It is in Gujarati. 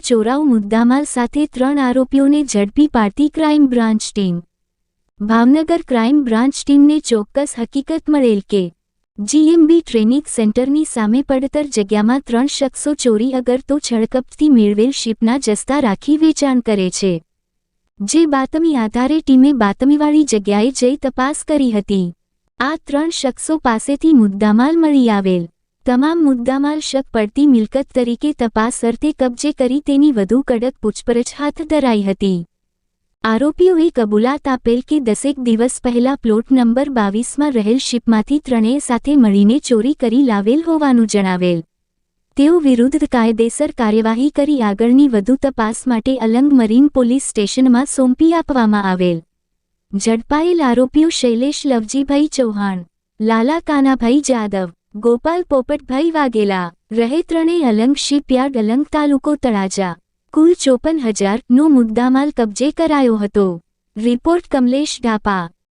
ચોરાઉ મુદ્દામાલ સાથે 3 આરોપીઓને ઝડપી પાડતી crime branch team. Bhavnagar crime branch ટીમને ચોક્કસ હકીકત મળેલ કે જીએમબી ટ્રેનિંગ સેન્ટરની સામે પડતર જગ્યામાં 3 શખ્સો ચોરી અગરતો છળકપટથી મેળવેલ શિપના જસ્તા રાખી વેચાણ કરે છે। જે બાતમી આધારે ટીમે બાતમીવાળી જગ્યાએ જઈ તપાસ કરી હતી। આ 3 શખ્સો પાસેથી મુદ્દામાલ મળી આવેલ તમામ મુદ્દામાલ શક પડતી મિલકત તરીકે તપાસ અર્થે કબજે કરી તેની વધુ કડક પૂછપરછ હાથ ધરાઈ હતી। આરોપીઓએ કબૂલાત આપેલ કે 10 દિવસ પહેલા પ્લોટ નંબર 22માં રહેલ શિપમાંથી ત્રણેય સાથે મળીને ચોરી કરી લાવેલ હોવાનું જણાવેલ। તેઓ વિરુદ્ધ કાયદેસર કાર્યવાહી કરી આગળની વધુ તપાસ માટે અલંગ મરીન પોલીસ સ્ટેશનમાં સોંપી આપવામાં આવેલ। ઝડપાયેલ આરોપીઓ શૈલેષ લવજીભાઈ ચૌહાણ, લાલા કાનાભાઈ જાદવ, ગોપાલ પોપટભાઈ વાઘેલા રહે ત્રણેય અલંગ શિપયાર્ડ અલંગ તાલુકો તળાજા। કુલ 54,000નો મુદ્દામાલ કબજે કરાયો હતો। રિપોર્ટ કમલેશ ઢાપા।